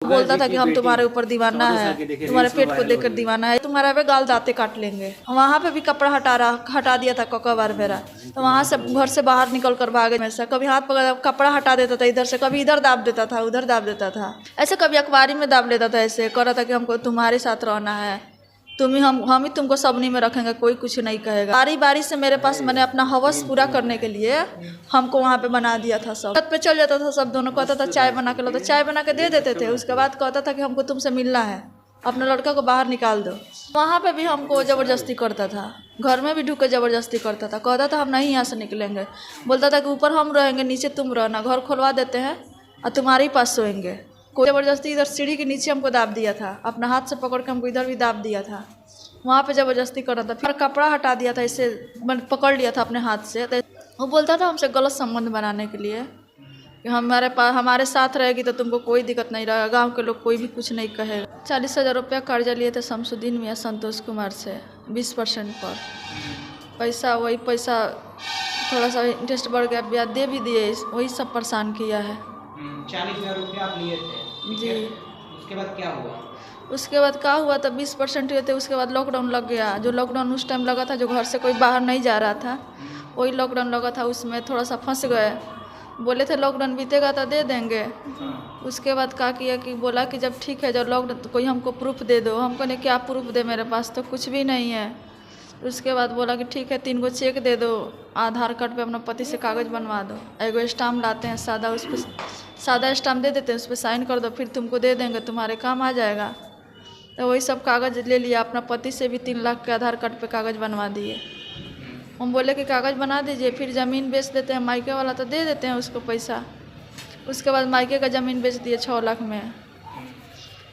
बोलता था कि हम तुम्हारे ऊपर दीवाना है, तुम्हारे पेट को देखकर दीवाना है, तुम्हारा वे गाल दाते काट लेंगे। वहाँ पे भी कपड़ा हटा दिया था कवर मेरा, तो वहाँ से घर से बाहर निकल कर भागे। में से कभी हाथ पकड़ कपड़ा हटा देता था इधर से, कभी इधर दाब देता था, उधर दाब देता था, ऐसे कभी अखबारी में दाब लेता था, ऐसे कर रहा था कि हमको तुम्हारे साथ रहना है, हम ही तुमको सबनी में रखेंगे, कोई कुछ नहीं कहेगा। बारी बारी से मेरे पास मैंने अपना हवस पूरा करने के लिए हमको वहाँ पे बना दिया था। सब छत पे चल जाता था, सब दोनों कहता था चाय बना के लो, तो चाय बना के दे देते थे। उसके बाद कहता था कि हमको तुमसे मिलना है, अपने लड़का को बाहर निकाल दो। वहाँ पे भी हमको ज़बरदस्ती करता था, घर में भी ढूक के ज़बरदस्ती करता था। कहता था हम नहीं यहाँ से निकलेंगे, बोलता था कि ऊपर हम रहेंगे, नीचे तुम रहना, घर खुलवा देते हैं और तुम्हारे ही पास सोएंगे। कोई ज़बरदस्ती इधर सीढ़ी के नीचे हमको दाब दिया था, अपना हाथ से पकड़ के हमको इधर भी दाब दिया था, वहाँ पे ज़बरदस्ती कर रहा था। फिर कपड़ा हटा दिया था, इससे मैंने पकड़ लिया था अपने हाथ से। तो वो बोलता था हमसे गलत संबंध बनाने के लिए कि हमारे साथ रहेगी तो तुमको कोई दिक्कत नहीं रहेगा, गांव के लोग कोई भी कुछ नहीं कहेगा। 40,000 रुपया कर्जा लिए थे शमसुद्दीन मियाँ संतोष कुमार से 20% पर। वही पैसा थोड़ा सा इंटरेस्ट बढ़ गया, ब्याज दे भी दिए, वही सब परेशान किया है। 40,000 रुपया आप लिए थे जी। उसके बाद क्या हुआ? उसके बाद क्या हुआ, तब 20% हुए थे। उसके बाद लॉकडाउन लग गया, जो लॉकडाउन उस टाइम लगा था, जो घर से कोई बाहर नहीं जा रहा था, वही लॉकडाउन लगा था, उसमें थोड़ा सा फंस गए। बोले थे लॉकडाउन बीतेगा तो दे देंगे। उसके बाद क्या किया कि बोला कि जब ठीक है, जब लॉकडाउन तो कोई हमको प्रूफ दे दो। हमको ने क्या प्रूफ दे, मेरे पास तो कुछ भी नहीं है। उसके बाद बोला कि ठीक है 3 गो चेक दे दो, आधार कार्ड पे अपना पति से कागज़ बनवा दो, एगो स्टाम्प लाते हैं सादा, उस पर सादा स्टाम्प दे देते हैं, उस पर साइन कर दो, फिर तुमको दे देंगे, तुम्हारे काम आ जाएगा। तो वही सब कागज़ ले लिया, अपना पति से भी 3 लाख के आधार कार्ड पे कागज़ बनवा दिए। हम बोले कि कागज़ बना दीजिए, फिर ज़मीन बेच देते हैं, मायके वाला तो दे देते हैं उसको पैसा। उसके बाद मायके का ज़मीन बेच दिए 6 लाख में,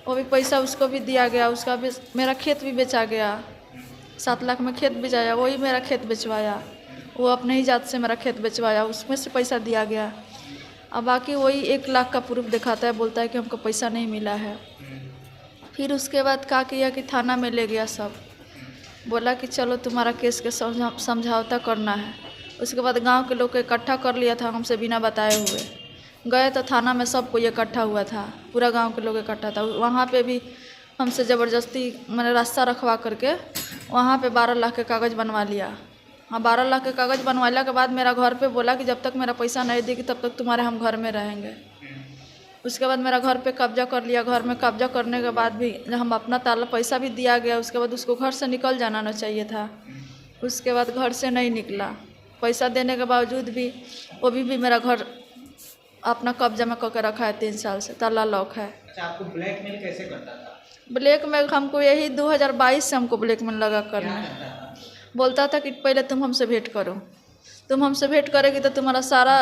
वो भी पैसा उसको भी दिया गया। उसका भी मेरा खेत भी बेचा गया, 7 लाख में खेत बेचाया, वही मेरा खेत बेचवाया, वो अपने ही जात से मेरा खेत बेचवाया, उसमें से पैसा दिया गया। अब बाकी वही 1 लाख का प्रूफ दिखाता है, बोलता है कि हमको पैसा नहीं मिला है। फिर उसके बाद क्या किया कि थाना में ले गया सब, बोला कि चलो तुम्हारा केस के समझौता करना है। उसके बाद गांव के लोग को इकट्ठा कर लिया था, हमसे बिना बताए हुए गए तो थाना में सबको इकट्ठा हुआ था, पूरा गांव के लोग इकट्ठा था। वहाँ पे भी हमसे ज़बरदस्ती मैंने रास्ता रखवा करके वहाँ पे 12 लाख के कागज़ बनवा लिया। हाँ, 12 लाख के कागज़ बनवाने के बाद मेरा घर पे बोला कि जब तक मेरा पैसा नहीं देगी तब तक तुम्हारे हम घर में रहेंगे। उसके बाद मेरा घर पे कब्जा कर लिया। घर में कब्जा करने के बाद भी हम अपना ताला पैसा भी दिया गया, उसके बाद उसको घर से निकल जाना न चाहिए था। उसके बाद घर से नहीं निकला, पैसा देने के बावजूद भी वो भी मेरा घर अपना कब्जा में करके रखा है 3 साल से, ताला लॉक है। अच्छा, आपको ब्लैकमेल कैसे करता था? ब्लैकमेल हमको यही 2022 से हमको ब्लैकमेल लगा करना। बोलता था कि पहले तुम हमसे भेंट करो, तुम हमसे भेंट करेगी तो तुम्हारा सारा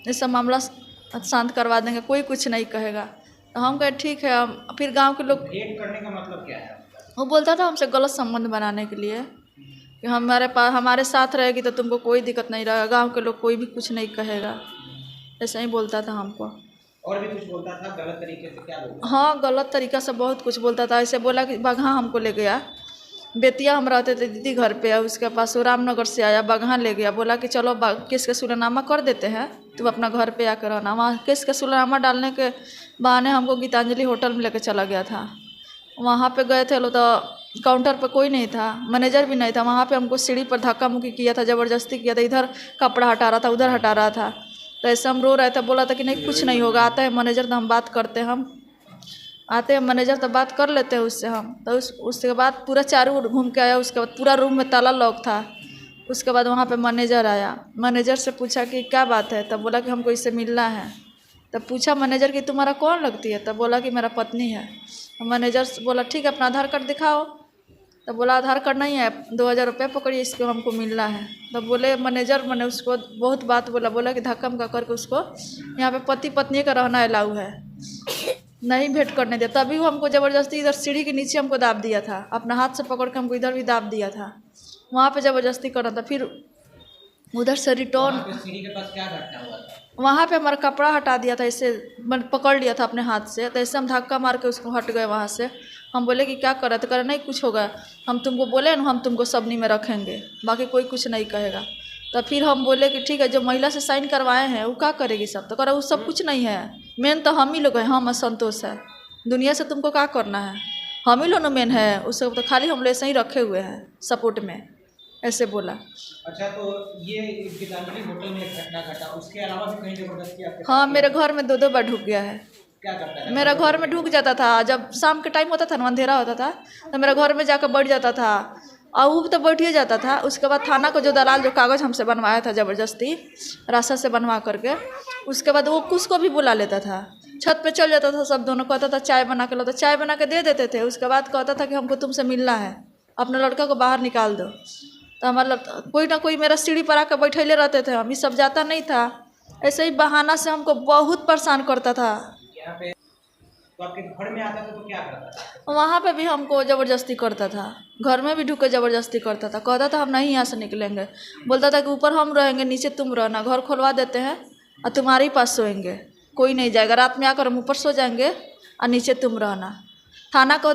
ऐसा मामला शांत करवा देंगे, कोई कुछ नहीं कहेगा। तो हम कहे ठीक है। फिर गांव के लोग, भेंट करने का मतलब क्या है? वो बोलता था हमसे गलत संबंध बनाने के लिए कि हमारे साथ रहेगी तो तुमको कोई दिक्कत नहीं रहेगा, गांव के लोग कोई भी कुछ नहीं कहेगा, ऐसा ही बोलता था हमको। और भी कुछ बोलता था गलत तरीके से? क्या बोलता? हाँ, गलत तरीका से बहुत कुछ बोलता था। ऐसे बोला कि बगहा हमको ले गया, बेतिया हम रहते थे दीदी घर पे, उसके पास वो रामनगर से आया, बगहा ले गया, बोला कि चलो केस का सुलहनामा कर देते हैं, तुम अपना घर पे आकर रहना। वहाँ केस का सुलहनामा डालने के बहाने हमको गीतांजलि होटल में लेकर चला गया था। वहाँ पे गए थे लोग तो काउंटर पे कोई नहीं था, मैनेजर भी नहीं था। वहाँ पे हमको सीढ़ी पर धक्का मुक्की किया था, ज़बरदस्ती किया था, इधर कपड़ा हटा रहा था, उधर हटा रहा था। तो ऐसे हम रो रहे थे, बोला था कि नहीं कुछ नहीं होगा, आता है मैनेजर तो हम बात करते हैं, हम आते हैं मैनेजर तो बात कर लेते हैं उससे हम। तो उसके बाद पूरा चारों ओर घूम के आया। उसके बाद पूरा रूम में ताला लॉक था। उसके बाद वहाँ पे मैनेजर आया, मैनेजर से पूछा कि क्या बात है, तब बोला कि हमको इससे मिलना है। तब पूछा मैनेजर कि तुम्हारा कौन लगती है, तब बोला कि मेरा पत्नी है। मैनेजर से बोला ठीक है अपना आधार कार्ड दिखाओ, तब बोला आधार कार्ड नहीं है, 2,000 रुपये पकड़िए, इसको हमको मिलना है। तब बोले मैनेजर, मैंने उसको बहुत बात बोला कि धक्का मुक्का करके उसको यहाँ पे पति पत्नी का रहना अलाउ है, नहीं भेंट करने दिया। तभी वो हमको ज़बरदस्ती इधर सीढ़ी के नीचे हमको दाब दिया था, अपना हाथ से पकड़ के हमको इधर भी दाब दिया था, वहाँ पे ज़बरदस्ती कर रहा था। फिर उधर से रिटर्न सीढ़ी के पास क्या घटना हुआ था? वहाँ पे हमारा कपड़ा हटा दिया था, ऐसे मैंने पकड़ लिया था अपने हाथ से, तो ऐसे हम धक्का मार के उसको हट गए वहाँ से। हम बोले कि क्या कर रहे, तो करे नहीं कुछ होगा, हम तुमको बोले ना हम तुमको सबनी में रखेंगे, बाकी कोई कुछ नहीं कहेगा। तो फिर हम बोले कि ठीक है, जो महिला से साइन करवाए हैं वो क्या करेगी सब, तो करे वो सब कुछ नहीं है, मेन तो हम ही लोग हैं, हम असंतोष है। दुनिया से तुमको क्या करना है, हम ही लोग मेन है, उसको तो खाली हम लोग ऐसे ही रखे हुए हैं सपोर्ट में, ऐसे बोला। अच्छा, तो ये गीतांजलि होटल में एक घटना घटा, उसके अलावा भी कहीं जबरदस्ती आपके हाँ, साथ मेरे घर में 2-2 बार ढुक गया है। क्या करता है? मेरा घर में ढुक जाता था, जब शाम के टाइम होता था ना, अंधेरा होता था, तो मेरा घर में जाकर बैठ जाता था, और वो तो बैठ ही जाता था। उसके बाद थाना को जो दलाल जो कागज़ हमसे बनवाया था ज़बरदस्ती रास्ता से बनवा करके, उसके बाद वो उसको भी बुला लेता था, छत पे चल जाता था, सब दोनों कहता था चाय बना के लो, तो चाय बना के दे देते थे। उसके बाद कहता था कि हमको तुमसे मिलना है, अपने लड़का को बाहर निकाल दो। तो हमारा कोई ना कोई मेरा सीढ़ी पर आकर बैठेले रहते थे, हम ये सब जाता नहीं था, ऐसे ही बहाना से हमको बहुत परेशान करता था। यहाँ पे तो आपके घर में आता था तो क्या करता था? वहाँ पे भी हमको ज़बरदस्ती करता था, घर में भी ढुक के ज़बरदस्ती करता था, कहता था हम नहीं यहाँ से निकलेंगे, बोलता था कि ऊपर हम रहेंगे, नीचे तुम रहना, घर खुलवा देते हैं और तुम्हारे ही पास सोएंगे, कोई नहीं जाएगा, रात में आकर हम ऊपर सो जाएंगे और नीचे तुम रहना। थाना को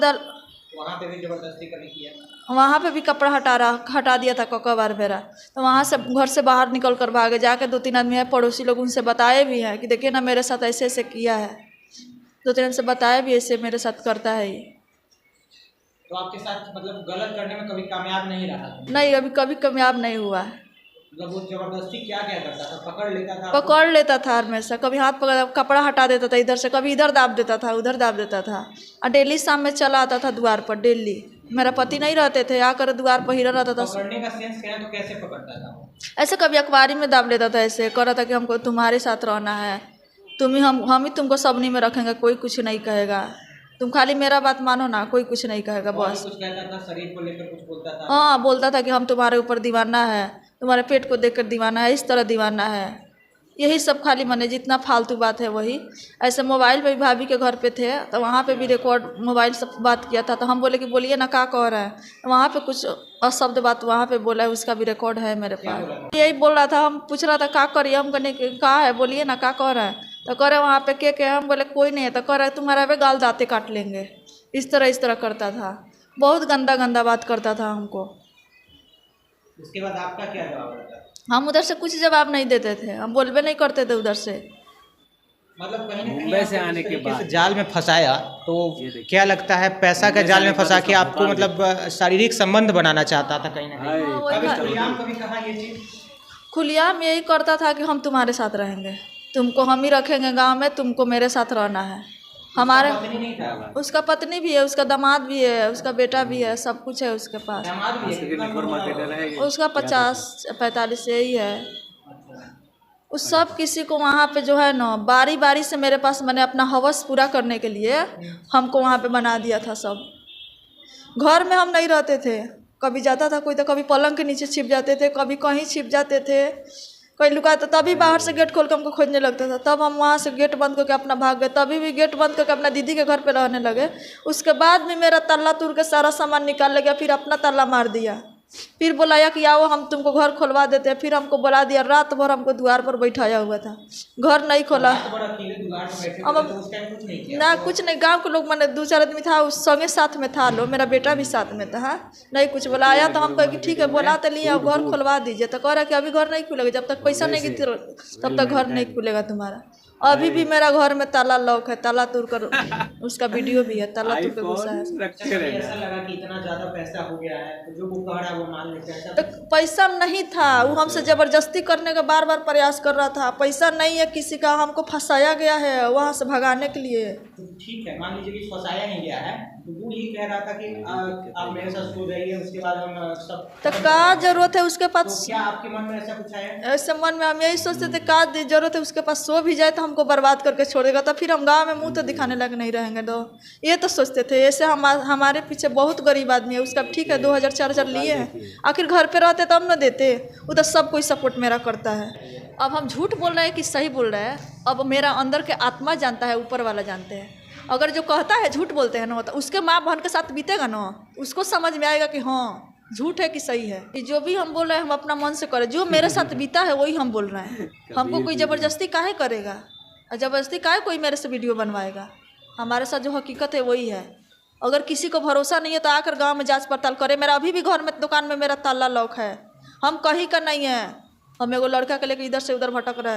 वहाँ पे भी जबरदस्ती कभी किया? वहाँ पे भी कपड़ा हटा दिया था कई बार मेरा, तो वहाँ से घर से बाहर निकल कर भागे, जाके 2-3 आदमी है पड़ोसी लोग, उनसे बताए भी हैं कि देखिए ना मेरे साथ ऐसे ऐसे किया है, 2-3 से बताया भी ऐसे मेरे साथ करता है ये। तो आपके साथ मतलब गलत करने में कभी कामयाब नहीं रहा? नहीं, अभी कभी कामयाब नहीं हुआ है। मतलब वो जबरदस्ती क्या क्या करता था? पकड़ लेता था आपको? पकड़ लेता था हमेशा, कभी हाथ पकड़, कपड़ा हटा देता था इधर से, कभी इधर दाब देता था, उधर दाब देता था, और डेली शाम में चला आता था द्वार पर, डेली। मेरा पति नहीं रहते थे, आकर द्वार पर हीरा रहता था। पकड़ने का सेंस क्या है, तो कैसे पकड़ता था वो? ऐसे कभी अखबारी में दाब लेता था, ऐसे कर रहा था कि हमको तुम्हारे साथ रहना है, तुम ही हम ही तुमको सबनी में रखेंगे, कोई कुछ नहीं कहेगा, तुम खाली मेरा बात मानो ना, कोई कुछ नहीं कहेगा और बस। कुछ कहता था, शरीर को लेकर कुछ बोलता था? हाँ, बोलता था कि हम तुम्हारे ऊपर दीवाना है, तुम्हारे पेट को देखकर दीवाना है, इस तरह दीवाना है, यही सब खाली मने जितना फालतू बात है वही। ऐसे मोबाइल पे भी भाभी के घर पे थे, तो वहाँ पे भी रिकॉर्ड मोबाइल से बात किया था, तो हम बोले कि बोलिए ना क्या कह रहा है, तो वहाँ पे कुछ अशब्द बात वहाँ पे बोला है, उसका भी रिकॉर्ड है मेरे पास। यही बोल रहा था, हम पूछ रहा था क्या करिए, हम कहने कहा है बोलिए ना क्या कह रहा है, तो कह रहे वहाँ पे के हम बोले कोई नहीं है, तो कह रहे तुम्हारा भी गाल दाते काट लेंगे, इस तरह करता था, बहुत गंदा गंदा बात करता था हमको। उसके बाद आपका क्या जवाब रहता? हम उधर से कुछ जवाब नहीं देते थे, हम बोलबे नहीं करते थे उधर से। मतलब कहीं ना कहीं मुंबई से आने के बाद जाल में फंसाया, तो क्या लगता है पैसा का जाल में फंसा के आपको मतलब शारीरिक संबंध बनाना चाहता था कहीं ना कहीं? कभी खुलेआम कभी कहा ये चीज? खुलेआम यही करता था कि हम तुम्हारे साथ रहेंगे, तुमको हम ही रखेंगे गांव में, तुमको मेरे साथ रहना है। हमारे पत्नी नहीं था? उसका पत्नी भी है, उसका दामाद भी है, उसका बेटा भी है, सब कुछ है उसके पास। दामाद भी है? कितना उम्र होगा? उसका 50-45 यही है। उस सब किसी को वहाँ पे जो है ना, बारी बारी से मेरे पास, मैंने अपना हवस पूरा करने के लिए हमको वहाँ पे बना दिया था सब। घर में हम नहीं रहते थे, कभी जाता था कोई तो कभी पलंग के नीचे छिप जाते थे, कभी कहीं छिप जाते थे, कोई लुका तो तभी बाहर से गेट खोल के हमको खोजने लगता था, तब हम वहाँ से गेट बंद करके अपना भाग गए, तभी भी गेट बंद करके अपना दीदी के घर पे रहने लगे। उसके बाद भी मेरा ताला तोड़ के सारा सामान निकाल ले गया, फिर अपना ताला मार दिया, फिर बुलाया कि आओ हम तुमको घर खुलवा देते हैं, फिर हमको बुला दिया, रात भर हमको द्वार पर बैठाया हुआ था, घर नहीं खोला। ना कुछ नहीं, गांव के लोग मैंने 2-4 आदमी था उस संगे साथ में था, लो मेरा बेटा भी साथ में था, नहीं कुछ बुलाया, तो हम कहे कि ठीक है बुला तो लिए, अब घर खुलवा दीजिए, तो कह रहा कि अभी घर नहीं खुलेगा, जब तक पैसा नहीं गिर तब तक घर नहीं खुलेगा तुम्हारा। अभी भी मेरा घर में ताला लॉक है, ताला तोड़ कर, उसका वीडियो भी है, ताला तोड़ के घुसा है। ऐसा लगा कि इतना ज्यादा पैसा हो गया है, तो जो वो कह रहा है वो मान लेते हैं? तो पैसा नहीं था, वो हमसे ज़बरदस्ती करने का बार बार प्रयास कर रहा था, पैसा नहीं है किसी का, हमको फंसाया गया है वहाँ से भगाने के लिए। तो ठीक है, मान लीजिए कि फंसाया नहीं गया है, तो वो ये कह रहा था कि आप मेरे साथ सो जाइए, उसके बाद हम सब। तो क्या जरूरत है उसके पास? तो क्या आपके मन में ऐसा कुछ आया? ऐसे मन में हम यही सोचते थे, क्या जरूरत है उसके पास, सो भी जाए तो हमको बर्बाद करके छोड़ देगा, तो फिर हम गाँव में मुँह तो दिखाने लग नहीं रहेंगे, तो ये तो सोचते थे। ऐसे हमारे पीछे बहुत गरीब आदमी है, उसका ठीक है 2000-4000 लिए हैं, आखिर घर पे रहते तब न देते, उधर सब कोई सपोर्ट मेरा करता है। अब हम झूठ बोल रहे हैं कि सही बोल रहे हैं, अब मेरा अंदर के आत्मा जानता है, ऊपर वाला जानते हैं। अगर जो कहता है झूठ बोलते हैं ना, तो उसके माँ बहन के साथ बीतेगा ना, उसको समझ में आएगा कि हाँ झूठ है कि सही है। कि जो भी हम बोल रहे हैं हम अपना मन से करें, जो मेरे साथ बीता है वही हम बोल रहे हैं, हमको कोई ज़बरदस्ती काहे करेगा, ज़बरदस्ती काहे कोई मेरे से वीडियो बनवाएगा, हमारे साथ जो हकीकत है वही है। अगर किसी को भरोसा नहीं है तो आकर गांव में जांच पड़ताल करे। मेरा अभी भी घर में दुकान में मेरा ताला लॉक है, हम कहीं का नहीं है, हम एगो लड़का के लेकर इधर से उधर भटक रहे हैं।